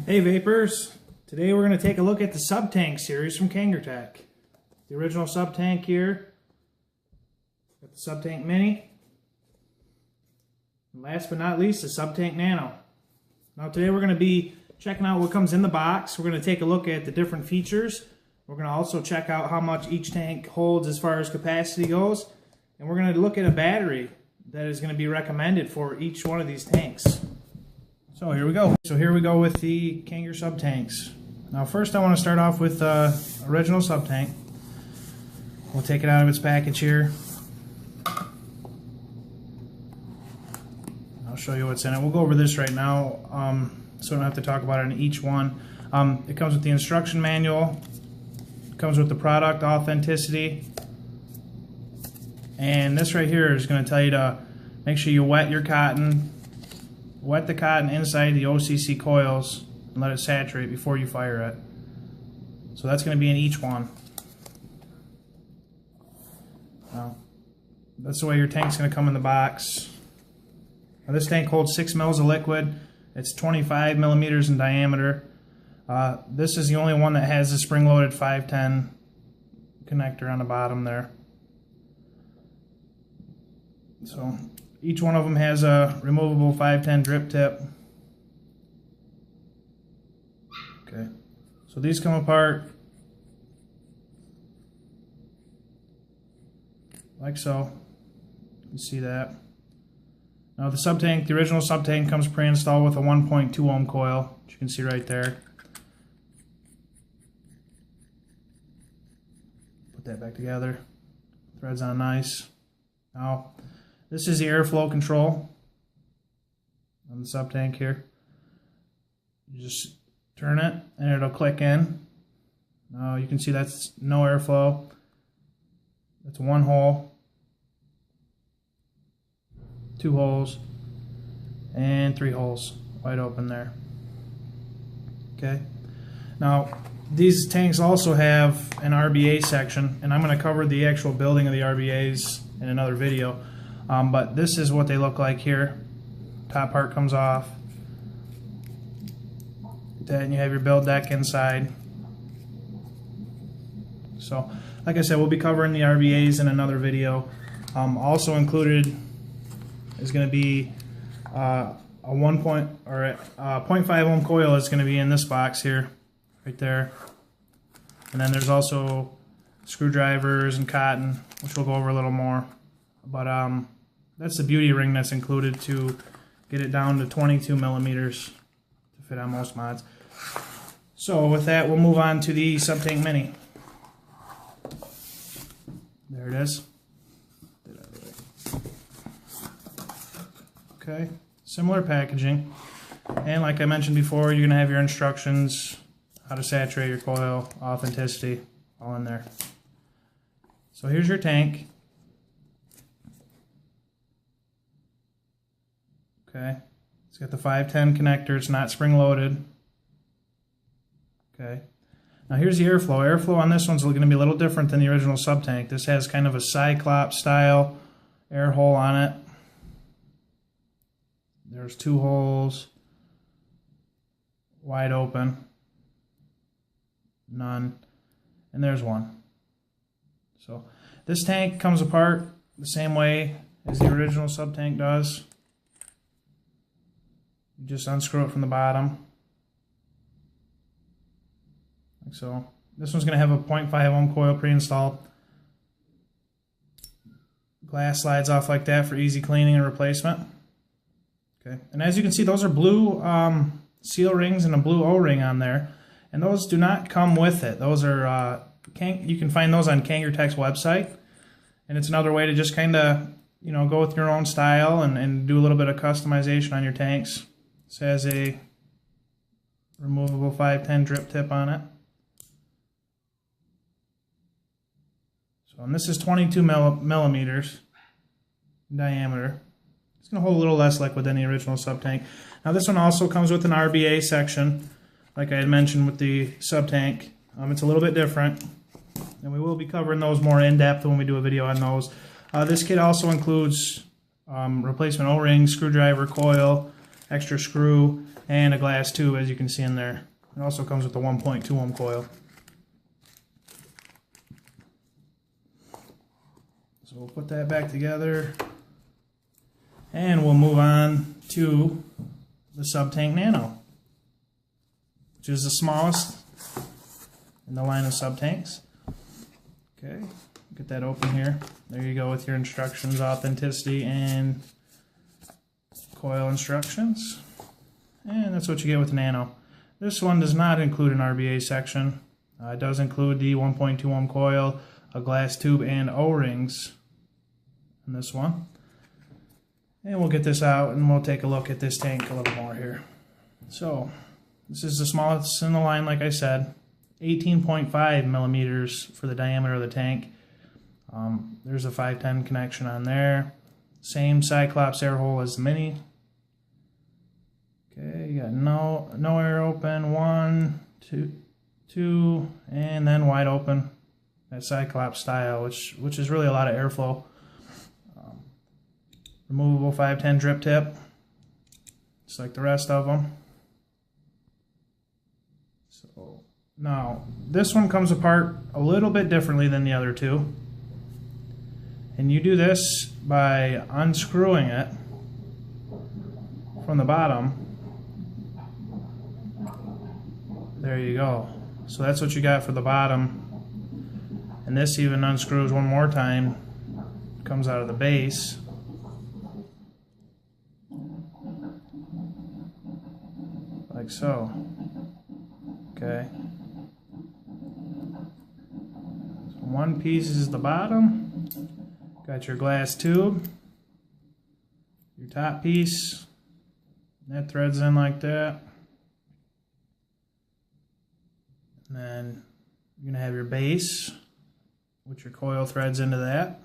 Hey Vapors, today we're going to take a look at the Subtank series from Kangertech. The original Subtank here, got the Subtank Mini, and last but not least the Subtank Nano. Now today we're going to be checking out what comes in the box. We're going to take a look at the different features. We're going to also check out how much each tank holds as far as capacity goes, and we're going to look at a battery that is going to be recommended for each one of these tanks. So here we go. So here we go with the Kanger Subtanks. Now first I want to start off with the original Subtank. We'll take it out of its package here. I'll show you what's in it. We'll go over this right now, so I don't have to talk about it in each one. It comes with the instruction manual. It comes with the product authenticity. And this right here is going to tell you to make sure you wet your cotton. Wet the cotton inside the OCC coils and let it saturate before you fire it. So that's going to be in each one. Now, that's the way your tank's going to come in the box. Now, this tank holds 6 mils of liquid. It's 25 millimeters in diameter. This is the only one that has the spring-loaded 510 connector on the bottom there. So each one of them has a removable 510 drip tip. Okay, so these come apart like so. You see that. Now the Subtank, the original Subtank, comes pre-installed with a 1.2 ohm coil, which you can see right there. Put that back together. Threads on nice. Now this is the airflow control on the Subtank here. You just turn it and it'll click in. Now you can see that's no airflow. That's one hole, 2 holes, and 3 holes wide open there. Okay. Now these tanks also have an RBA section, and I'm going to cover the actual building of the RBAs in another video. But this is what they look like here. Top part comes off. Then you have your build deck inside. So, like I said, we'll be covering the RBAs in another video. Also included is going to be a 0.5 ohm coil is going to be in this box here, right there. And then there's also screwdrivers and cotton, which we'll go over a little more. But that's the beauty ring that's included to get it down to 22 millimeters to fit on most mods. So with that, we'll move on to the Subtank Mini. There it is. Okay, similar packaging. And like I mentioned before, you're going to have your instructions, how to saturate your coil, authenticity, all in there. So here's your tank. Okay, it's got the 510 connector, it's not spring loaded. Okay, now here's the airflow. Airflow on this one's going to be a little different than the original Subtank. This has kind of a Cyclops style air hole on it. There's 2 holes, wide open, none, and there's 1. So this tank comes apart the same way as the original Subtank does. You just unscrew it from the bottom, like so. This one's going to have a 0.5 ohm coil pre-installed. Glass slides off like that for easy cleaning and replacement. Okay, and as you can see, those are blue seal rings and a blue O-ring on there, and those do not come with it. Those are you can find those on Kangertech's website, and it's another way to just kind of, you know, go with your own style and do a little bit of customization on your tanks. This has a removable 510 drip tip on it. So, and this is 22 millimeters in diameter. It's going to hold a little less liquid than the original Subtank. Now this one also comes with an RBA section, like I had mentioned with the Subtank. It's a little bit different, and we will be covering those more in depth when we do a video on those. This kit also includes replacement O-ring, screwdriver, coil, extra screw, and a glass tube, as you can see in there. It also comes with the 1.2 ohm coil. So we'll put that back together, and we'll move on to the Subtank Nano, which is the smallest in the line of Subtanks. Okay, get that open here. There you go with your instructions, authenticity, and coil instructions. And that's what you get with the Nano. This one does not include an RBA section. It does include the 1.2 ohm coil, a glass tube, and O-rings in this one. And we'll get this out and we'll take a look at this tank a little more here. So this is the smallest in the line, like I said, 18.5 millimeters for the diameter of the tank. There's a 510 connection on there. Same Cyclops air hole as the Mini. Okay, you got no air open, 1, 2, and then wide open. That Cyclops style, which is really a lot of airflow. Removable 510 drip tip, just like the rest of them. So now this one comes apart a little bit differently than the other two, and you do this by unscrewing it from the bottom. There you go. So that's what you got for the bottom, and this even unscrews one more time, comes out of the base. Like so. Okay. So one piece is the bottom. Got your glass tube. Your top piece. That threads in like that. And then you're going to have your base, which your coil threads into that.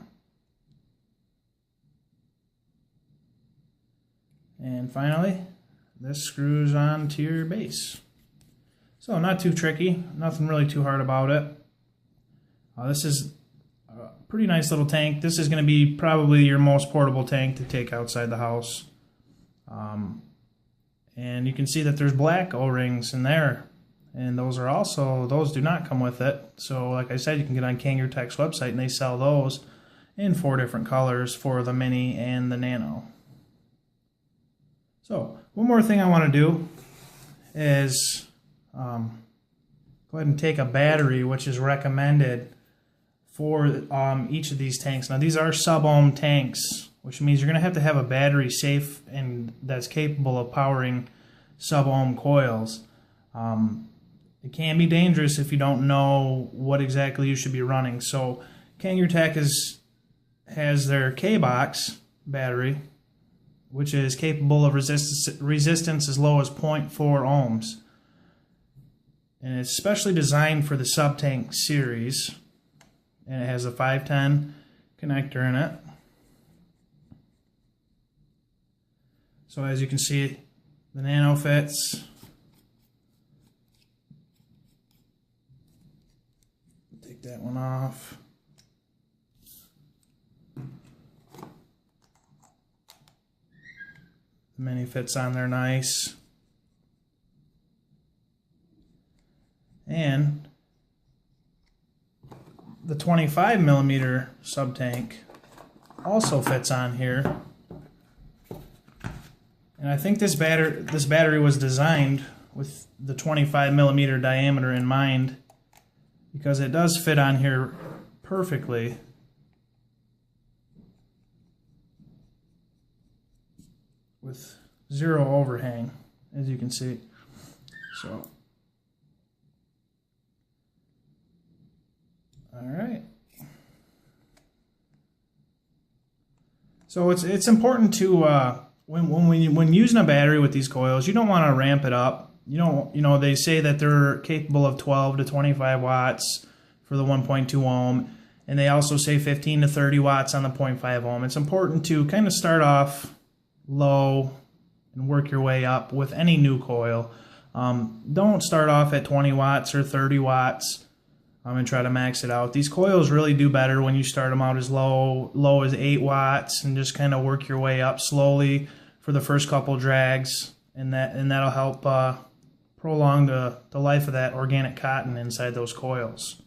And finally, this screws on to your base. So not too tricky, nothing really too hard about it. This is a pretty nice little tank. This is going to be probably your most portable tank to take outside the house. And you can see that there's black O-rings in there. And those do not come with it. So like I said, you can get on Kangertech's website and they sell those in 4 different colors for the Mini and the Nano. So one more thing I want to do is go ahead and take a battery, which is recommended for each of these tanks. Now these are sub-ohm tanks, which means you're going to have a battery safe and that's capable of powering sub-ohm coils. It can be dangerous if you don't know what exactly you should be running. So Kangertech has their K-Box battery, which is capable of resistance as low as 0.4 ohms. And it's specially designed for the Subtank series. And it has a 510 connector in it. So as you can see, the Nano fits. Take that one off. The Mini fits on there nice. And the 25 millimeter Subtank also fits on here. And I think this battery was designed with the 25 millimeter diameter in mind, because it does fit on here perfectly. With zero overhang, as you can see. So, all right. So it's important to when using a battery with these coils, you don't want to ramp it up. They say that they're capable of 12 to 25 watts for the 1.2 ohm, and they also say 15 to 30 watts on the 0.5 ohm. It's important to kind of start off low and work your way up with any new coil. Don't start off at 20 watts or 30 watts and try to max it out. These coils really do better when you start them out as low as 8 watts and just kind of work your way up slowly for the first couple drags. and that'll help prolong the life of that organic cotton inside those coils.